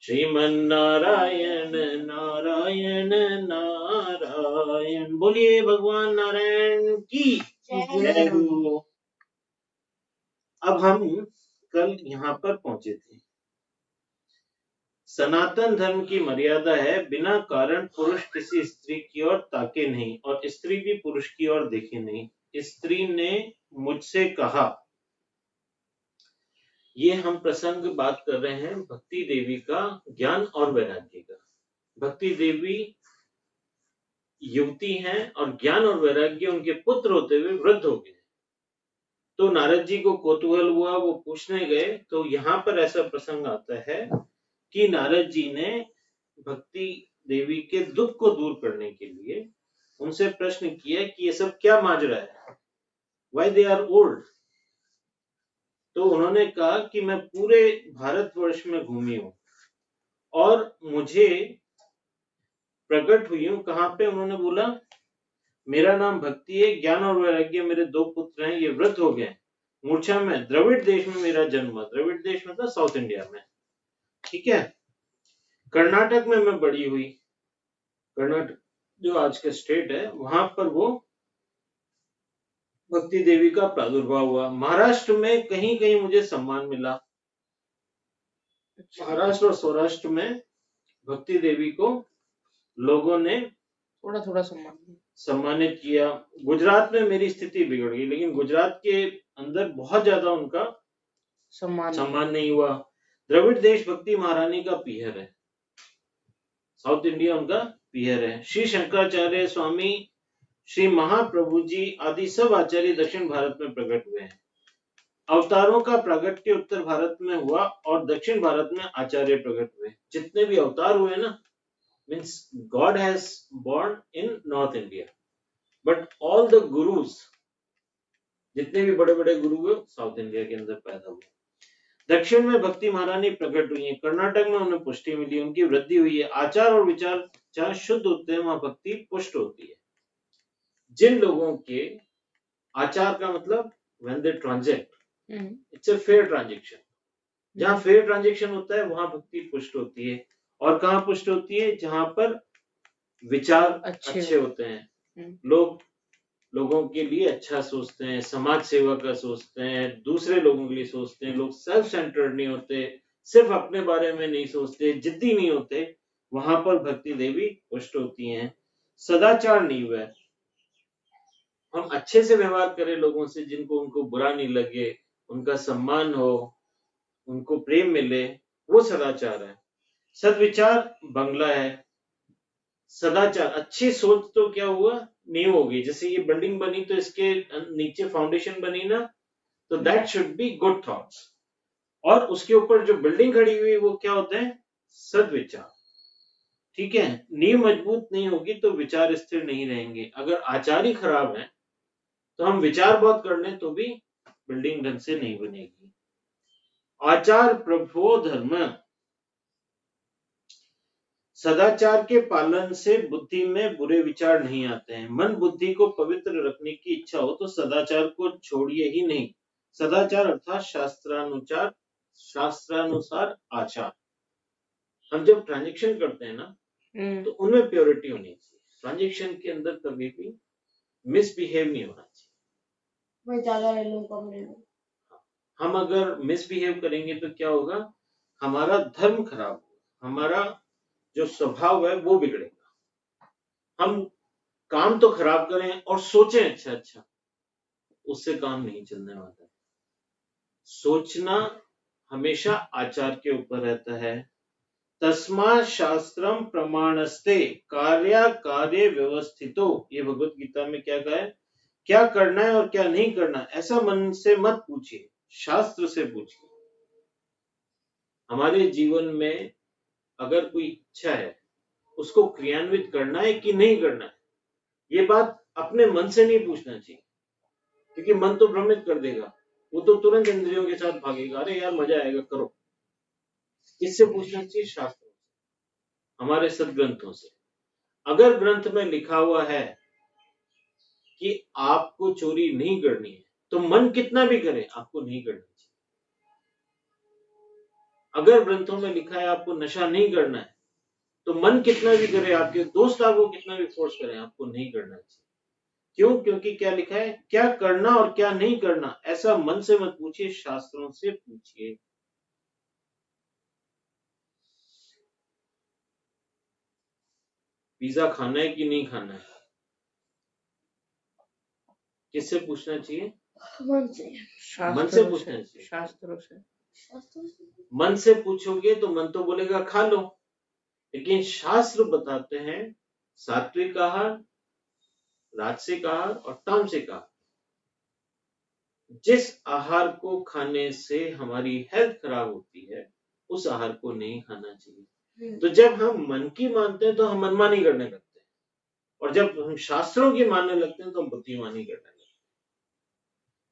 श्रीमन्नारायण नारायण नारायण। बोलिए भगवान नारायण की जय हो। अब हम कल यहाँ पर पहुंचे थे। सनातन धर्म की मर्यादा है बिना कारण पुरुष किसी स्त्री की ओर ताके नहीं और स्त्री भी पुरुष की ओर देखे नहीं। स्त्री ने मुझसे कहा, ये हम प्रसंग बात कर रहे हैं भक्ति देवी का ज्ञान और वैराग्य का। भक्ति देवी युवती हैं और ज्ञान और वैराग्य उनके पुत्र होते हुए वृद्ध हो गए। तो नारद जी को कौतूहल हुआ, वो पूछने गए। तो यहाँ पर ऐसा प्रसंग आता है कि नारद जी ने भक्ति देवी के दुख को दूर करने के लिए उनसे प्रश्न किया कि ये सब क्या माजरा है, व्हाई दे आर ओल्ड। तो उन्होंने कहा कि मैं पूरे भारतवर्ष में घूमी हूं और मुझे प्रकट हुई हूं। कहां पे? उन्होंने बोला मेरा नाम भक्ति है, ज्ञान और वैराग्य मेरे दो पुत्र हैं, ये वृद्ध हो गए। मूर्छा में द्रविड़ देश में मेरा जन्म हुआ। द्रविड़ देश मतलब साउथ इंडिया में, ठीक है। कर्नाटक में मैं बड़ी हुई। कर्नाटक जो आज का स्टेट है, वहां पर वो भक्ति देवी का प्रादुर्भाव हुआ। महाराष्ट्र में कहीं कहीं मुझे सम्मान मिला। महाराष्ट्र और सौराष्ट्र में भक्ति देवी को लोगों ने थोड़ा थोड़ा सम्मानित किया। गुजरात में मेरी स्थिति बिगड़ गई, लेकिन गुजरात के अंदर बहुत ज्यादा उनका सम्मान नहीं हुआ। द्रविड़ देश भक्ति महारानी का पीहर है, साउथ इंडिया उनका पीहर है। श्री शंकराचार्य स्वामी, श्री महाप्रभु जी आदि सब आचार्य दक्षिण भारत में प्रकट हुए हैं। अवतारों का प्रागट्य उत्तर भारत में हुआ और दक्षिण भारत में आचार्य प्रकट हुए। जितने भी अवतार हुए ना, means God has born in North India, but all the gurus, जितने भी बड़े बड़े गुरु हुए साउथ इंडिया के अंदर पैदा हुए। दक्षिण में भक्ति महारानी प्रकट हुई है। कर्नाटक में उन्हें पुष्टि मिली, उनकी वृद्धि हुई है। आचार और विचार जहां शुद्ध होते हैं वहां भक्ति पुष्ट होती है। जिन लोगों के आचार का मतलब when they transact, it's a fair transaction, जहां फेयर ट्रांजेक्शन होता है वहां भक्ति पुष्ट होती है। और कहां पुष्ट होती है? जहां पर विचार अच्छे होते हैं, लोगों के लिए अच्छा सोचते हैं, समाज सेवा का सोचते हैं, दूसरे लोगों के लिए सोचते हैं, लोग सेल्फ सेंटर्ड नहीं होते, सिर्फ अपने बारे में नहीं सोचते, जिद्दी नहीं होते, वहां पर भक्ति देवी पुष्ट होती हैं। सदाचार नहीं हुआ, हम अच्छे से व्यवहार करें लोगों से, जिनको उनको बुरा नहीं लगे, उनका सम्मान हो, उनको प्रेम मिले, वो सदाचार है। सदविचार बंगला है। सदाचार अच्छी सोच तो क्या हुआ, नींव होगी। जैसे ये बिल्डिंग बनी तो इसके नीचे फाउंडेशन बनी ना, तो that should be good thoughts. और उसके ऊपर जो बिल्डिंग खड़ी हुई वो क्या होते हैं? सदविचार, ठीक है। नींव मजबूत नहीं होगी तो विचार स्थिर नहीं रहेंगे। अगर आचार ही खराब है तो हम विचार बहुत कर लें तो भी बिल्डिंग ढंग से नहीं बनेगी। आचार प्रभो धर्म, सदाचार के पालन से बुद्धि में बुरे विचार नहीं आते हैं। मन बुद्धि को पवित्र रखने की इच्छा हो तो सदाचार को छोड़िए ही नहीं। सदाचार अर्थात शास्त्रानुसार, शास्त्रानुसार आचार। हम जब ट्रांजेक्शन करते हैं ना, तो उनमें प्योरिटी होनी चाहिए। ट्रांजेक्शन के अंदर कभी भी मिसबिहेव नहीं होना चाहिए। ज्यादा ले लूं कम ले लूं। हम अगर मिसबिहेव करेंगे तो क्या होगा? हमारा धर्म खराब होगा, हमारा जो स्वभाव है वो बिगड़ेगा। हम काम तो खराब करें और सोचें अच्छा अच्छा, उससे काम नहीं चलने वाला है। सोचना हमेशा आचार के ऊपर रहता है। तस्मा शास्त्रम प्रमाणस्ते कार्य कार्य व्यवस्थितो, ये भगवत गीता में क्या कहा है? क्या करना है और क्या नहीं करना, ऐसा मन से मत पूछिए, शास्त्र से पूछिए। हमारे जीवन में अगर कोई इच्छा है, उसको क्रियान्वित करना है कि नहीं करना है, ये बात अपने मन से नहीं पूछना चाहिए, क्योंकि मन तो भ्रमित कर देगा। वो तो तुरंत इंद्रियों के साथ भागेगा, अरे यार मजा आएगा करो। किससे पूछना चाहिए? शास्त्रों से, हमारे सदग्रंथों से। अगर ग्रंथ में लिखा हुआ है कि आपको चोरी नहीं करनी है, तो मन कितना भी करे आपको नहीं करनी चाहिए। अगर ग्रंथों में लिखा है आपको नशा नहीं करना है, तो मन कितना भी करे, आपके दोस्त आपको कितना भी फोर्स करें, आपको नहीं करना चाहिए। क्यों? क्योंकि क्या लिखा है, क्या करना और क्या नहीं करना ऐसा मन से मत पूछिए, शास्त्रों से पूछिए। पिज्जा खाना है कि नहीं खाना है, किससे पूछना चाहिए? मन से। मन से पूछना चाहिए। शास्त्रों से। मन से पूछोगे तो मन तो बोलेगा खा लो, लेकिन शास्त्र बताते हैं सात्विक आहार, राजसिक आहार और तामसिक आहार। जिस आहार को खाने से हमारी हेल्थ खराब होती है, उस आहार को नहीं खाना चाहिए। तो जब हम मन की मानते हैं तो हम मनमानी करने लगते हैं, और जब हम शास्त्रों की मानने लगते हैं तो हम बुद्धिमानी करने लगते हैं।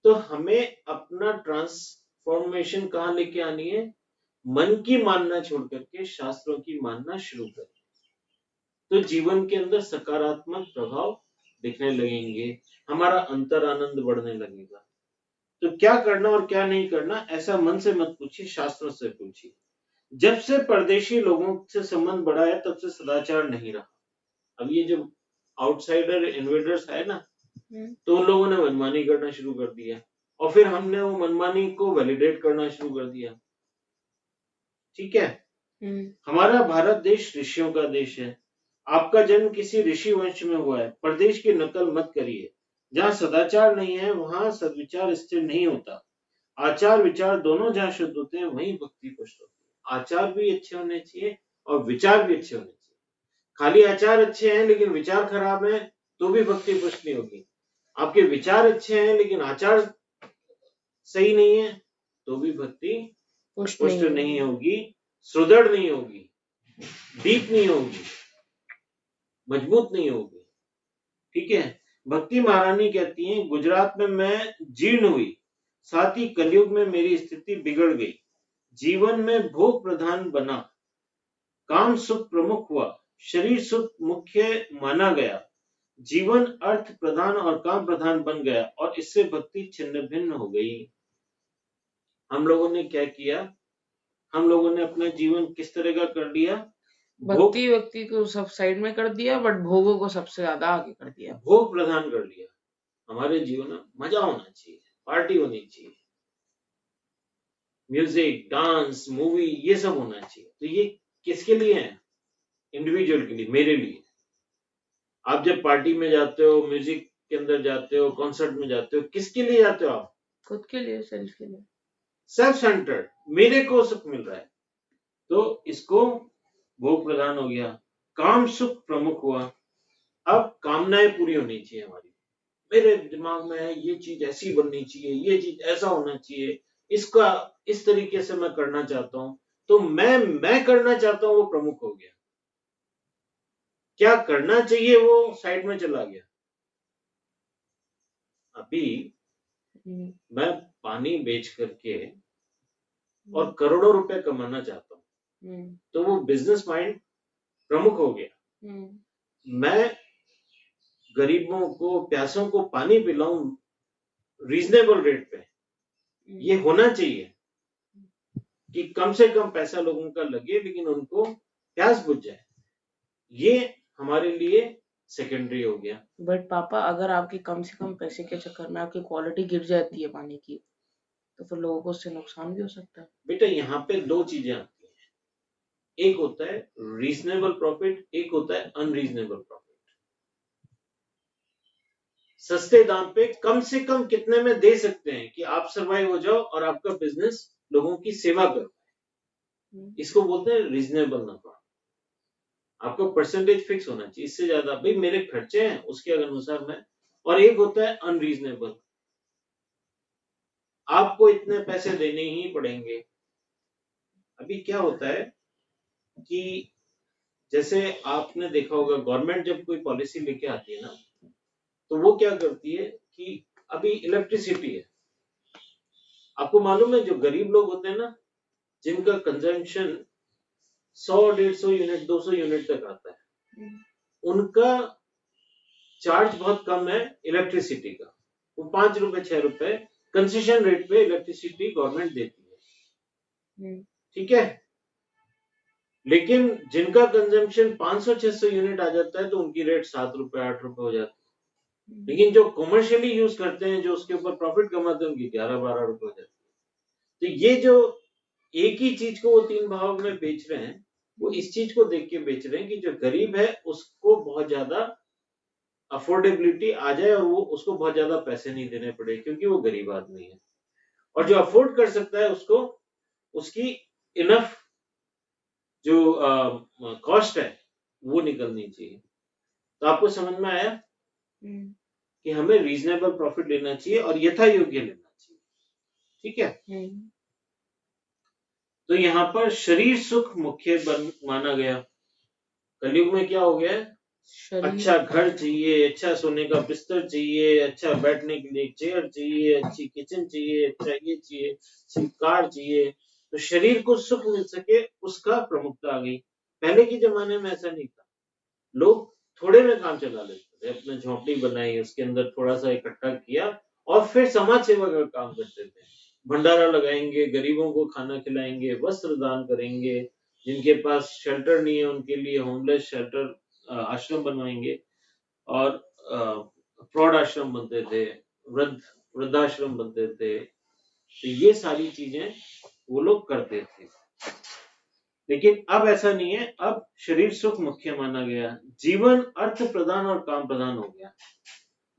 तो हमें अपना ट्रांसफॉर्मेशन कहाँ लेके आनी है? मन की मानना छोड़ करके शास्त्रों की मानना शुरू करें, तो जीवन के अंदर सकारात्मक प्रभाव दिखने लगेंगे, हमारा अंतर आनंद बढ़ने लगेगा। तो क्या करना और क्या नहीं करना ऐसा मन से मत पूछिए, शास्त्रों से पूछिए। जब से परदेशी लोगों से संबंध बढ़ा है तब से सदाचार नहीं रहा। अब ये जो आउटसाइडर इन्वेडर्स है ना, तो उन लोगों ने मनमानी करना शुरू कर दिया, और फिर हमने वो मनमानी को वैलिडेट करना शुरू कर दिया। ठीक है, हमारा भारत देश ऋषियों का देश है। आपका जन्म किसी ऋषि वंश में हुआ है, प्रदेश की नकल मत करिए। जहाँ सदाचार नहीं है वहां सद्विचार स्थिर नहीं होता। आचार विचार दोनों जहाँ शुद्ध होते हैं वहीं भक्ति पुष्ट होती है। आचार भी अच्छे होने चाहिए और विचार भी अच्छे होने चाहिए। खाली आचार अच्छे हैं लेकिन विचार खराब है तो भी भक्ति पुष्ट नहीं होगी। आपके विचार अच्छे हैं लेकिन आचार सही नहीं है तो भी भक्ति पुष्ट नहीं होगी, सुदृढ़ नहीं होगी, डीप नहीं होगी, मजबूत नहीं होगी। ठीक है, भक्ति महारानी कहती हैं, गुजरात में मैं जीर्ण हुई, साथ ही कलयुग में मेरी स्थिति बिगड़ गई। जीवन में भोग प्रधान बना, काम सुख प्रमुख हुआ, शरीर सुख मुख्य माना गया, जीवन अर्थ प्रधान और काम प्रधान बन गया, और इससे भक्ति छिन्न भिन्न हो गई। हम लोगों ने क्या किया? हम लोगों ने अपना जीवन किस तरह का कर लिया? भक्ति व्यक्ति को सब साइड में कर दिया, बट भोगों को सबसे ज्यादा आगे कर दिया, भोग प्रधान कर लिया। हमारे जीवन में मजा होना चाहिए, पार्टी होनी चाहिए, म्यूजिक, डांस, मूवी, ये सब होना चाहिए। तो ये किसके लिए है? इंडिविजुअल के लिए, मेरे लिए। आप जब पार्टी में जाते हो, म्यूजिक के अंदर जाते हो, कॉन्सर्ट में जाते हो, किसके लिए जाते हो आप? खुद के लिए, सेल्फ के लिए, सेल्फ सेंटर्ड, मेरे को सुख मिल रहा है, तो इसको भोग प्रधान हो गया। काम सुख प्रमुख हुआ, अब कामनाएं पूरी होनी चाहिए हमारी। मेरे दिमाग में है ये चीज ऐसी बननी चाहिए, ये चीज ऐसा होना चाहिए, इसका इस तरीके से मैं करना चाहता हूं, तो मैं करना चाहता हूं वो प्रमुख हो गया। क्या करना चाहिए वो साइड में चला गया। अभी मैं पानी बेच करके और करोड़ों रुपए कमाना चाहता हूं, तो वो बिजनेस माइंड प्रमुख हो गया। मैं गरीबों को, प्यासों को पानी पिलाऊं रीजनेबल रेट पे, ये होना चाहिए कि कम से कम पैसा लोगों का लगे लेकिन उनको प्यास बुझ जाए। ये हमारे लिए सेकेंडरी हो गया। बट पापा, अगर आपके कम से कम पैसे के चक्कर में आपकी क्वालिटी गिर जाती है पानी की, तो फिर लोगों को उससे नुकसान भी हो सकता है। बेटा, यहाँ पे दो चीजें आती हैं, एक होता है रीजनेबल प्रॉफिट, एक होता है अनरीजनेबल प्रॉफिट। सस्ते दाम पे कम से कम कितने में दे सकते हैं कि आप सर्वाइव हो जाओ और आपका बिजनेस लोगों की सेवा कर पाए, इसको बोलते हैं रीजनेबल नफा। आपका परसेंटेज फिक्स होना चाहिए, इससे ज्यादा भाई मेरे खर्चे हैं उसके अनुसार मैं। और एक होता है अनरीजनेबल, आपको इतने पैसे देने ही पड़ेंगे। अभी क्या होता है कि जैसे आपने देखा होगा, गवर्नमेंट जब कोई पॉलिसी लेके आती है ना, तो वो क्या करती है कि अभी इलेक्ट्रिसिटी है, आपको मालूम है जो गरीब लोग होते हैं ना, जिनका कंजम्पशन 100-150 यूनिट 200 यूनिट तक आता है, उनका चार्ज बहुत कम है इलेक्ट्रिसिटी का। वो 5 रुपए 6 रुपए कंसेशन रेट पे इलेक्ट्रिसिटी गवर्नमेंट देती है। ठीक है, लेकिन जिनका कंजम्पशन 500-600 यूनिट आ जाता है तो उनकी रेट 7 रुपए 8 रुपए हो जाती है, लेकिन जो कमर्शियली यूज करते हैं, जो उसके ऊपर प्रॉफिट कमाते हैं, उनकी 11-12 रुपए हो जाती है। तो ये जो एक ही चीज को वो 3 भाव में बेच रहे हैं, वो इस चीज को देख के बेच रहे हैं कि जो गरीब है उसको बहुत ज्यादा अफोर्डेबिलिटी आ जाए और वो उसको बहुत ज्यादा पैसे नहीं देने पड़े, क्योंकि वो गरीब आदमी है। और जो अफोर्ड कर सकता है उसको उसकी इनफ जो कॉस्ट है वो निकलनी चाहिए। तो आपको समझ में आया कि हमें रीजनेबल प्रॉफिट लेना चाहिए और यथा योग्य लेना चाहिए, ठीक है। तो यहाँ पर शरीर सुख मुख्य माना गया। कलयुग में क्या हो गया है, अच्छा घर चाहिए, अच्छा सोने का बिस्तर चाहिए, अच्छा बैठने के लिए चेयर चाहिए, अच्छी किचन चाहिए, अच्छा ये चाहिए, अच्छी कार चाहिए, तो शरीर को सुख मिल सके उसका प्रमुखता आ गई। पहले के जमाने में ऐसा नहीं था, लोग थोड़े में काम चला लेते थे, अपने झोंपड़ी बनाई, उसके अंदर थोड़ा सा इकट्ठा किया और फिर समाज सेवा का काम करते थे। भंडारा लगाएंगे, गरीबों को खाना खिलाएंगे, वस्त्र दान करेंगे, जिनके पास शेल्टर नहीं है उनके लिए होमलेस शेल्टर आश्रम बनवाएंगे, और प्रौढ़ आश्रम बनते थे, वृद्धाश्रम बनते थे। तो ये सारी चीजें वो लोग करते थे, लेकिन अब ऐसा नहीं है। अब शरीर सुख मुख्य माना गया, जीवन अर्थ प्रधान और काम प्रधान हो गया।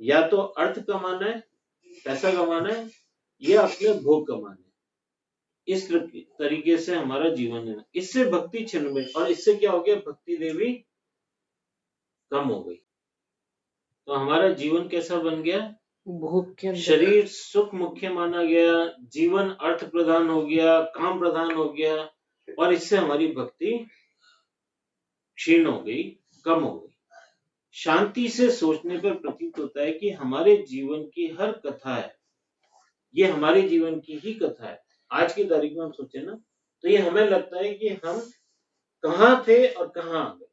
या तो अर्थ कमाना है, पैसा कमाना है, या अपने भोग कमाना है। इस तरीके से हमारा जीवन है। इससे भक्ति छिन्न गई, और इससे क्या हो गया, भक्ति देवी कम हो गई। तो हमारा जीवन कैसा बन गया, भोग के अंदर शरीर सुख मुख्य माना गया, जीवन अर्थ प्रधान हो गया, काम प्रधान हो गया, और इससे हमारी भक्ति क्षीण हो गई, कम हो गई। शांति से सोचने पर प्रतीत होता है कि हमारे जीवन की हर कथा है, ये हमारे जीवन की ही कथा है। आज की तारीख में हम सोचे ना, तो ये हमें लगता है कि हम कहाँ थे और कहाँ आ गए।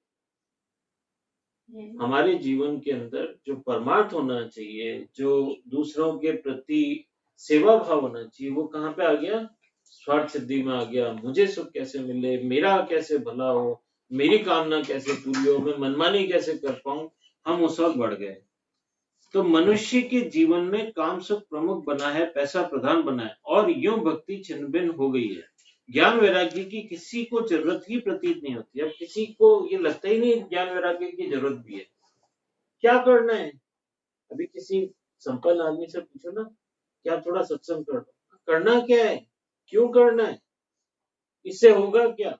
हमारे जीवन के अंदर जो परमार्थ होना चाहिए, जो दूसरों के प्रति सेवा भाव होना चाहिए, वो कहाँ पे आ गया, स्वार्थ सिद्धि में आ गया। मुझे सुख कैसे मिले, मेरा कैसे भला हो, मेरी कामना कैसे पूरी हो, मैं मनमानी कैसे कर पाऊं, हम उस वक्त बढ़ गए। तो मनुष्य के जीवन में काम सुख प्रमुख बना है, पैसा प्रधान बना है, और यूं भक्ति छिन्न भिन्न हो गई है। ज्ञान वैराग्य की किसी को जरूरत ही प्रतीत नहीं होती। अब किसी को ये लगता ही नहीं ज्ञान वैराग्य की जरूरत भी है। क्या करना है, अभी किसी संपन्न आदमी से पूछो ना, क्या थोड़ा सत्संग कर दो, करना क्या है, क्यों करना है, इससे होगा क्या।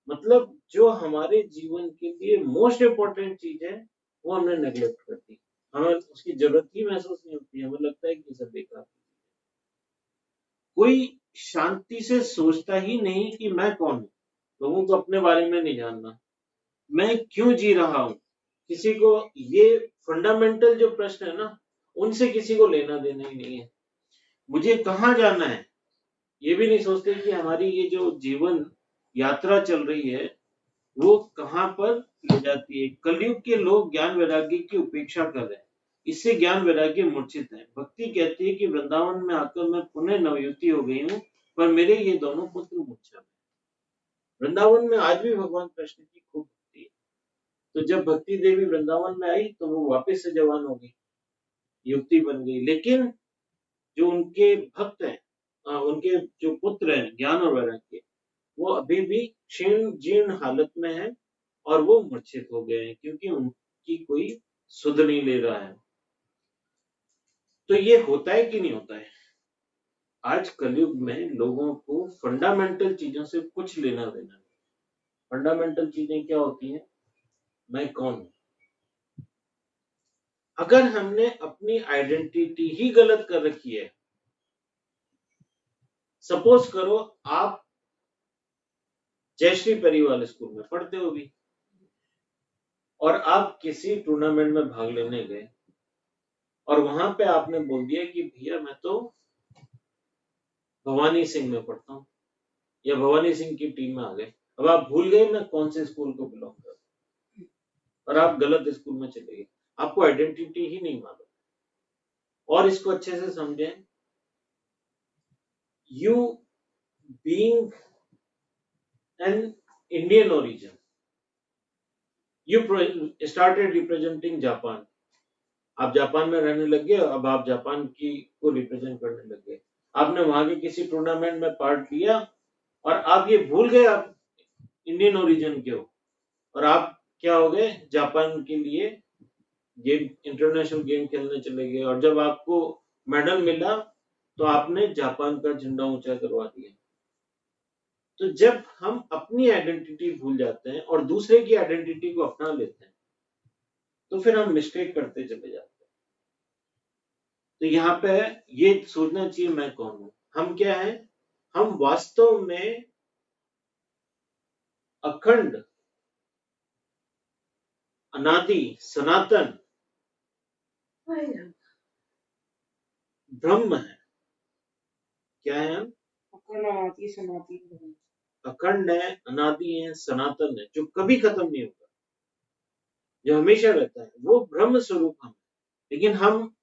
मतलब जो हमारे जीवन के लिए मोस्ट इम्पोर्टेंट चीज है वो हमने नेग्लेक्ट कर दी। हमें उसकी जरूरत ही महसूस नहीं होती, हमें लगता है कि सब बेकार। कोई शांति से सोचता ही नहीं कि मैं कौन हूं, लोगों को अपने बारे में नहीं जानना, मैं क्यों जी रहा हूं। किसी को ये फंडामेंटल जो प्रश्न है ना, उनसे किसी को लेना देना ही नहीं है। मुझे कहाँ जाना है, ये भी नहीं सोचते कि हमारी ये जो जीवन यात्रा चल रही है वो कहाँ पर ले जाती है। कलयुग के लोग ज्ञान वैराग्य की उपेक्षा कर रहे हैं, इससे ज्ञान वैराग्य मूर्छित है। भक्ति कहती है कि वृंदावन में आकर मैं पुनः नवयुति हो गई हूँ, पर मेरे ये दोनों पुत्र मूर्छा में। वृंदावन में आज भी भगवान कृष्ण की खूब भक्ति है। तो जब भक्ति देवी वृंदावन में आई तो वो वापस से जवान हो गई, युवती बन गई। लेकिन जो उनके भक्त हैं, उनके जो पुत्र हैं ज्ञान और वैराग्य, वो अभी भी क्षीण जीर्ण हालत में है और वो मूर्छित हो गए हैं, क्योंकि उनकी कोई सुध नहीं ले रहा है। तो ये होता है कि नहीं होता है, आज कलयुग में लोगों को फंडामेंटल चीजों से कुछ लेना देना नहीं। फंडामेंटल चीजें क्या होती हैं, मैं कौन हूं। अगर हमने अपनी आइडेंटिटी ही गलत कर रखी है, सपोज करो आप जयश्री परिवार स्कूल में पढ़ते हो भी, और आप किसी टूर्नामेंट में भाग लेने गए और वहां पे आपने बोल दिया कि भैया मैं तो भवानी सिंह में पढ़ता हूँ, या भवानी सिंह की टीम में आ गए। अब आप भूल गए मैं कौन से स्कूल को बिलोंग करता हूँ, और आप गलत स्कूल में चले गए, आपको आइडेंटिटी ही नहीं मालूम। और इसको अच्छे से समझें, you being an Indian origin. You started representing Japan. आप जापान में रहने लग गए, अब आप जापान की को रिप्रेजेंट करने लग गए। आपने वहां के किसी टूर्नामेंट में पार्ट लिया और आप ये भूल गए आप इंडियन ओरिजिन के हो, और आप क्या हो गए, जापान के लिए गेम, इंटरनेशनल गेम खेलने चले गए, और जब आपको मेडल मिला तो आपने जापान का झंडा ऊंचा करवा दिया। तो जब हम अपनी आइडेंटिटी भूल जाते हैं और दूसरे की आइडेंटिटी को अपना लेते हैं, तो फिर हम मिस्टेक करते चले जाते हैं। तो यहाँ पे ये सोचना चाहिए मैं कौन हूं, हम क्या है, हम वास्तव में अखंड, अनादि, सनातन ब्रह्म है। क्या है हम? अखंड है, अनादि है, सनातन है, जो कभी खत्म नहीं होगा, जो हमेशा रहता है, वो ब्रह्म स्वरूप हम। लेकिन हम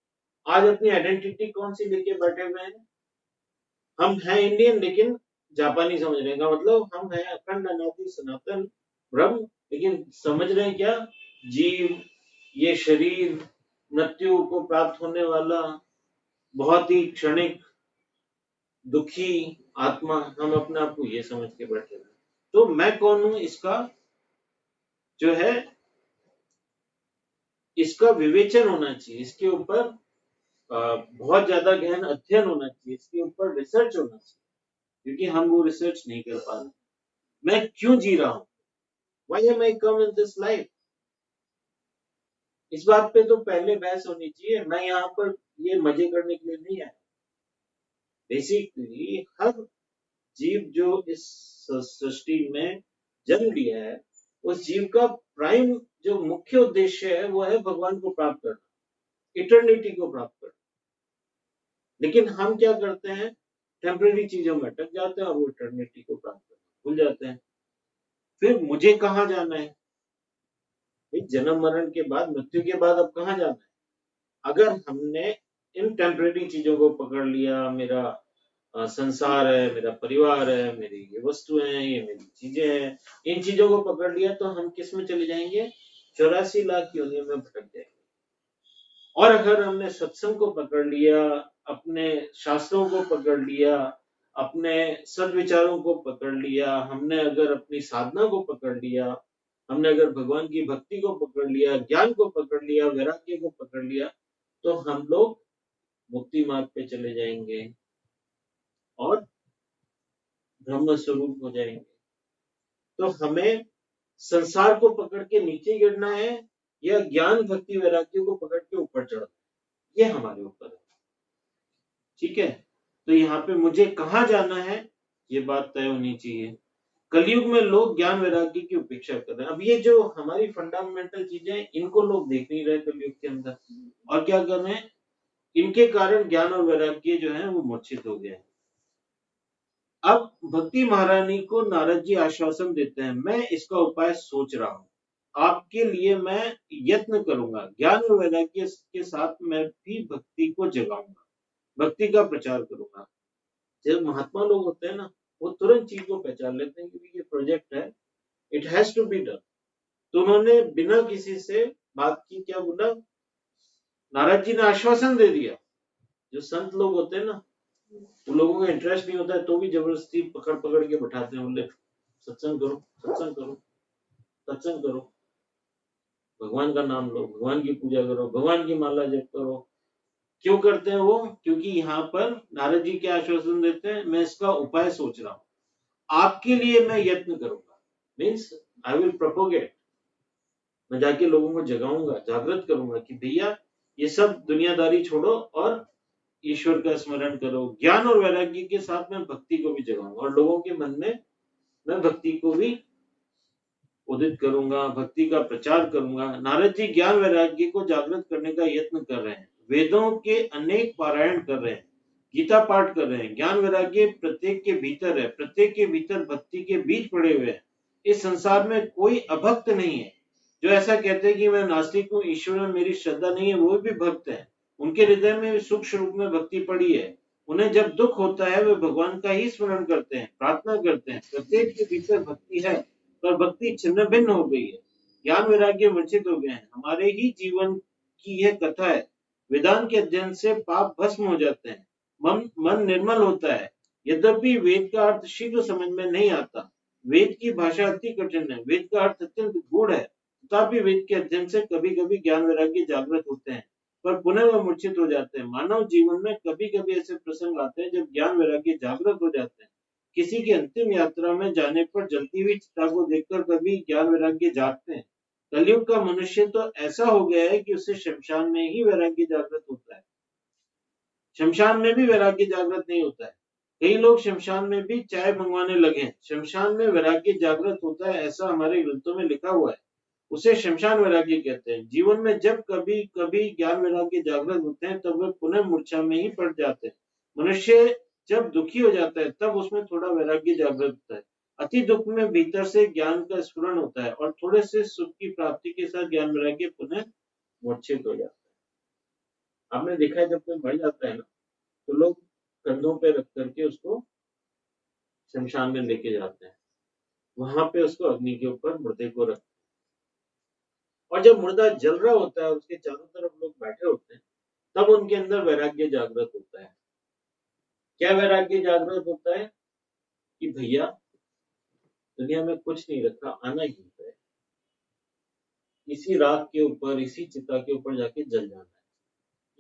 आज अपनी आइडेंटिटी कौन सी लेके बैठे हुए हैं, हम हैं इंडियन लेकिन जापानी समझ रहे हैं। मतलब हम हैं अखंड, अनादि, सनातन ब्रह्म, लेकिन समझ रहे हैं क्या, जीव, ये शरीर, मृत्यु को प्राप्त होने वाला, बहुत ही क्षणिक दुखी आत्मा, हम अपने आप को ये समझ के बैठे हैं। तो मैं कौन हूं, इसका जो है, इसका विवेचन होना चाहिए, इसके ऊपर बहुत ज्यादा गहन अध्ययन होना चाहिए, इसके ऊपर रिसर्च होना चाहिए, क्योंकि हम वो रिसर्च नहीं कर पा रहे। मैं क्यों जी रहा हूं, why am I come in this life, इस बात पे तो पहले बहस होनी चाहिए। मैं यहाँ पर ये मजे करने के लिए नहीं आया। बेसिकली हर जीव जो इस सृष्टि में जन्म लिया है, उस जीव का प्राइम जो मुख्य उद्देश्य है वो है भगवान को प्राप्त करना, इटर्निटी को प्राप्त करना। लेकिन हम क्या करते हैं, टेम्परेरी चीजों में अटक जाते हैं और वो इटर्निटी को प्राप्त करना भूल जाते हैं। फिर मुझे कहाँ जाना है, जन्म मरण के बाद, मृत्यु के बाद अब कहाँ जाना है। अगर हमने इन टेम्परेरी चीजों को पकड़ लिया, मेरा संसार है, मेरा परिवार है, मेरी ये वस्तुएं हैं, ये मेरी चीजें हैं, इन चीजों को पकड़ लिया तो हम किस में चले जाएंगे, 84 लाख योनियों में भटक जाएंगे। और अगर हमने सत्संग को पकड़ लिया, अपने शास्त्रों को पकड़ लिया, अपने सद्विचारों को पकड़ लिया, हमने अगर अपनी साधना को पकड़ लिया, हमने अगर भगवान की भक्ति को पकड़ लिया, ज्ञान को पकड़ लिया, वैराग्य को पकड़ लिया, तो हम लोग मुक्ति मार्ग पे चले जाएंगे और ब्रह्म स्वरूप हो जाएंगे। तो हमें संसार को पकड़ के नीचे गिरना है या ज्ञान, भक्ति, वैराग्य को पकड़ के ऊपर चढ़ना, ये हमारे ऊपर है। ठीक है, तो यहाँ पे मुझे कहाँ जाना है, ये बात तय होनी चाहिए। कलयुग में लोग ज्ञान वैराग्य की उपेक्षा कर रहे हैं। अब ये जो हमारी फंडामेंटल चीजें, इनको लोग देख नहीं रहे कलयुग के अंदर, और क्या कर रहे हैं, इनके कारण ज्ञान और वैराग्य जो है वो मूर्छित हो गए हैं। अब भक्ति महारानी को नारद जी आश्वासन देते हैं, मैं इसका उपाय सोच रहा हूं, आपके लिए मैं यत्न करूंगा, ज्ञान और वैराग्य के साथ मैं भी भक्ति को जगाऊंगा, भक्ति का प्रचार करूंगा। जब महात्मा लोग होते हैं ना, वो तुरंत चीज को पहचान लेते हैं कि ये प्रोजेक्ट है, it has to be done. तो उन्होंने बिना किसी से बात की क्या बोला, नारद जी ने आश्वासन दे दिया। जो संत लोग होते हैं ना, उन लोगों का इंटरेस्ट नहीं होता है तो भी जबरदस्ती पकड़ पकड़ के बैठाते हैं, बोले सत्संग करो, सत्संग करो, सत्संग करो, भगवान का नाम लो, भगवान की पूजा करो, भगवान की माला जप करो। क्यों करते हैं वो, क्योंकि यहाँ पर नारद जी क्या आश्वासन देते हैं, मैं इसका उपाय सोच रहा हूँ, आपके लिए मैं यत्न करूंगा, मीन्स आई विल प्रोपोगेट, मैं जाके लोगों को जगाऊंगा, जागृत करूंगा कि भैया ये सब दुनियादारी छोड़ो और ईश्वर का स्मरण करो। ज्ञान और वैराग्य के साथ मैं भक्ति को भी जगाऊंगा और लोगों के मन में मैं भक्ति को भी उदित करूंगा, भक्ति का प्रचार करूंगा। नारद जी ज्ञान वैराग्य को जागृत करने का यत्न कर रहे हैं, वेदों के अनेक पारायण कर रहे हैं, गीता पाठ कर रहे हैं। ज्ञान वैराग्य प्रत्येक के भीतर है, प्रत्येक के भीतर भक्ति के बीज पड़े हुए हैं। इस संसार में कोई अभक्त नहीं है। जो ऐसा कहते हैं कि मैं नास्तिक हूँ, ईश्वर में मेरी श्रद्धा नहीं है, वो भी भक्त है, उनके हृदय में सूक्ष्म रूप में भक्ति पड़ी है। उन्हें जब दुख होता है वे भगवान का ही स्मरण करते हैं, प्रार्थना करते हैं। प्रत्येक के भीतर भक्ति है, पर भक्ति छिन्न भिन्न हो गई है, ज्ञान वैराग्य वंचित हो गए हैं। हमारे ही जीवन की यह कथा है। वेदांत के अध्ययन से पाप भस्म हो जाते हैं, मन निर्मल होता है। यद्यपि वेद का अर्थ शीघ्र समझ में नहीं आता, वेद की भाषा अति कठिन है, वेद का अर्थ अत्यंत गूढ़ है, तथापि वेद के अध्ययन से कभी कभी ज्ञान वैराग्य जागृत होते हैं, पर पुनः वह मूर्छित हो जाते हैं। मानव जीवन में कभी कभी ऐसे प्रसंग आते हैं जब ज्ञान वैराग्य जागृत हो जाते हैं। किसी की अंतिम यात्रा में जाने पर जलती हुई चिता को देखकर कभी ज्ञान वैराग्य जागते हैं। कलयुग का मनुष्य तो ऐसा हो गया है कि उसे शमशान में ही वैराग्य जागृत होता है, शमशान में भी वैराग्य जागृत नहीं होता है। कई लोग शमशान में भी चाय मंगवाने लगे हैं। शमशान में वैराग्य जागृत होता है, ऐसा हमारे ग्रंथों में लिखा हुआ है, उसे शमशान वैराग्य कहते हैं। जीवन में जब कभी कभी ज्ञान वैराग्य जागृत होते हैं तब वे पुनः मूर्छा में ही पड़ जाते हैं। मनुष्य जब दुखी हो जाता है तब उसमें थोड़ा वैराग्य जागृत होता है। अति दुख में भीतर से ज्ञान का स्फुरण होता है और थोड़े से सुख की प्राप्ति के साथ ज्ञान वैराग्य पुनः मूर्छित हो जाता है। आपने देखा है जब कोई मर जाता है ना, तो लोग कंधों पे रख करके उसको शमशान में लेके जाते हैं, वहां पे उसको अग्नि के ऊपर मुर्दे को रखते हैं, और जब मुर्दा जल रहा होता है उसके चारों तरफ लोग बैठे होते हैं, तब उनके अंदर वैराग्य जागृत होता है। क्या वैराग्य जागृत होता है कि भैया दुनिया में कुछ नहीं रखा, आना ही है, इसी राख के ऊपर, इसी चिता के ऊपर जाके जल जाना है।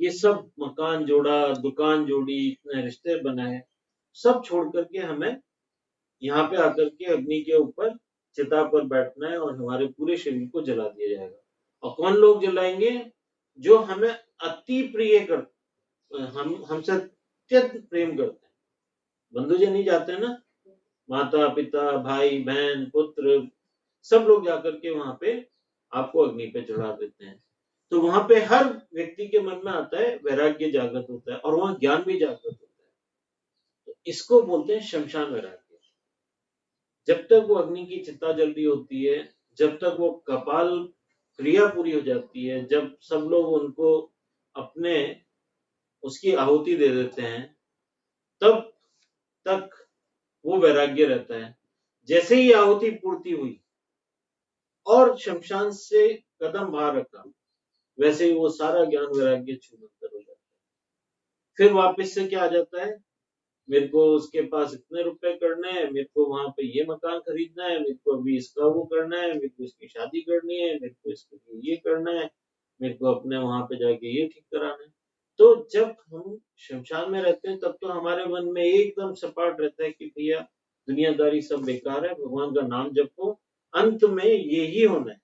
ये सब मकान जोड़ा, दुकान जोड़ी, इतने रिश्ते बनाए, सब छोड़ करके हमें यहाँ पे आकर के अग्नि के ऊपर चिता पर बैठना है और हमारे पूरे शरीर को जला दिया जाएगा। और कौन लोग जलाएंगे? जो हमें अति प्रिय कर, हमसे अत्यंत प्रेम करते हैं। बंधुजन ही जाते हैं ना, माता पिता भाई बहन पुत्र, सब लोग जाकर के वहां पे आपको अग्नि पे चढ़ा देते हैं। तो वहां पे हर व्यक्ति के मन में आता है वैराग्य जागृत होता है, और वहां ज्ञान भी जागृत होता है। तो इसको बोलते हैं शमशान वैराग्य। जब तक वो अग्नि की चिता जल रही होती है, जब तक वो कपाल क्रिया पूरी हो जाती है, जब सब लोग उनको अपने उसकी आहुति दे देते हैं, तब तक वो वैराग्य रहता है। जैसे ही आहुति पूर्ति हुई और शमशान से कदम बाहर रखा, वैसे ही वो सारा ज्ञान वैराग्य छूमंतर हो जाता है। फिर वापस से क्या आ जाता है? मेरे को उसके पास इतने रुपए करने हैं, मेरे को वहां पे ये मकान खरीदना है, मेरे को अभी इसका वो करना है, मेरे को इसकी शादी करनी है, मेरे को इसके ये करना है, मेरे को अपने वहां पे जाके ये ठीक कराना है। तो जब हम शमशान में रहते हैं तब तो हमारे मन में एकदम सपाट रहता है कि भैया दुनियादारी सब बेकार है, भगवान का नाम जपो, अंत में ये ही होना है।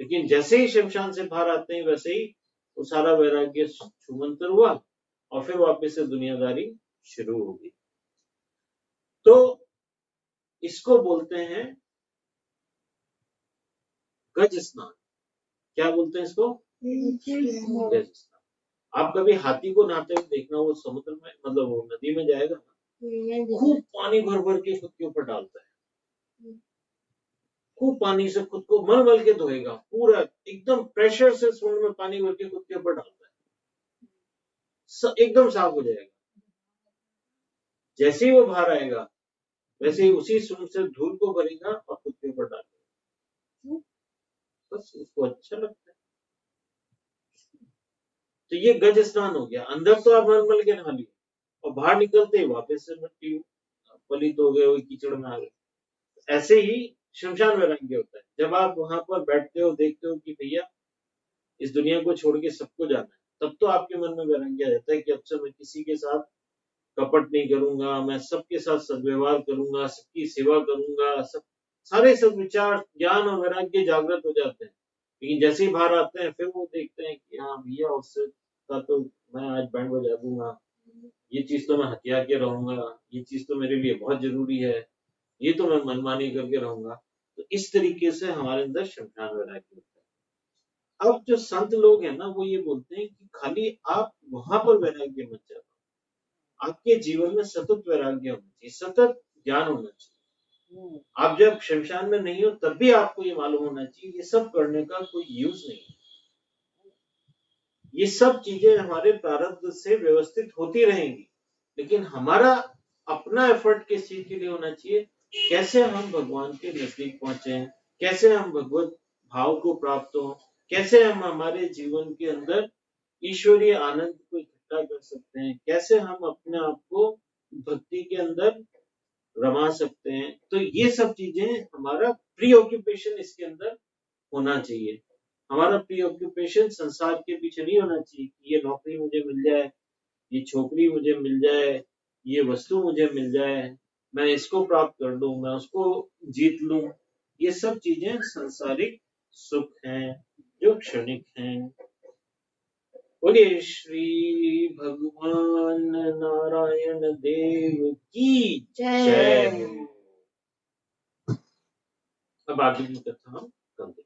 लेकिन जैसे ही शमशान से बाहर आते हैं वैसे ही वो सारा वैराग्य छूमंतर हुआ और फिर वापस से दुनियादारी शुरू होगी। तो इसको बोलते हैं गज स्नान। क्या बोलते हैं इसको? गज स्नान। आप कभी हाथी को नहाते हुए देखना, वो समुद्र में, मतलब वो नदी में जाएगा ना, खूब पानी भर भर के खुद के ऊपर डालता है, खूब पानी से खुद को मल मल के धोएगा, पूरा एकदम प्रेशर से सूंड में पानी भर के खुद के ऊपर डालता है, एकदम साफ हो जाएगा। जैसे ही वो बाहर आएगा वैसे ही उसी सूंड से धूल को भरेगा और खुद के ऊपर डालेगा, बस उसको अच्छा लगता है। तो ये गज स्नान हो गया। अंदर तो आप मल मल के नहा लिए और बाहर निकलते ही वापस से मिट्टी पलित हो गए, कीचड़ में आ गए। ऐसे ही शमशान वैराग्य होता है। जब आप वहां पर बैठते हो, देखते हो कि भैया इस दुनिया को छोड़ के सबको जाना है, तब तो आपके मन में वैराग्य आ जाता है कि अब से मैं किसी के साथ कपट नहीं करूंगा, मैं सबके साथ सद्व्यवहार करूंगा, सबकी सेवा करूंगा, सब सारे सद्विचार ज्ञान और वैराग्य जागृत हो जाते हैं। लेकिन जैसे ही बाहर आते हैं फिर वो देखते हैं कि हाँ भैया उससे का तो मैं आज बैंड बजा दूंगा, ये चीज तो मैं हथिया के रहूंगा, ये चीज तो मेरे लिए बहुत जरूरी है, ये तो मैं मनमानी करके रहूंगा। तो इस तरीके से हमारे अंदर शमशान वैराग्य होता है। अब जो संत लोग हैं ना, वो ये बोलते हैं कि खाली आप वहां पर वैराग्य मत जाओ, आपके जीवन में सतत वैराग्य होना चाहिए, सतत ज्ञान होना चाहिए। आप जब शमशान में नहीं हो तब भी आपको ये मालूम होना चाहिए ये सब करने का कोई यूज नहीं है। ये सब चीजें हमारे प्रारब्ध से व्यवस्थित होती रहेंगी, लेकिन हमारा अपना एफर्ट किस चीज के लिए होना चाहिए, कैसे हम भगवान के नजदीक पहुंचे, कैसे हम भगवत भाव को प्राप्त हो, कैसे हम हमारे जीवन के अंदर ईश्वरीय आनंद को इकट्ठा कर सकते हैं, कैसे हम अपने आप को भक्ति के अंदर रमा सकते हैं। तो ये सब चीजें हमारा प्री ऑक्यूपेशन इसके अंदर होना चाहिए। हमारा प्री ऑक्यूपेशन संसार के पीछे नहीं होना चाहिए कि ये नौकरी मुझे मिल जाए, ये छोकरी मुझे मिल जाए, ये वस्तु मुझे मिल जाए, मैं इसको प्राप्त कर लूं, मैं उसको जीत लूं। ये सब चीजें सांसारिक सुख हैं जो क्षणिक हैं। बोलिए श्री भगवान नारायण देव की जय। अब आगे की कथा हम करते हैं।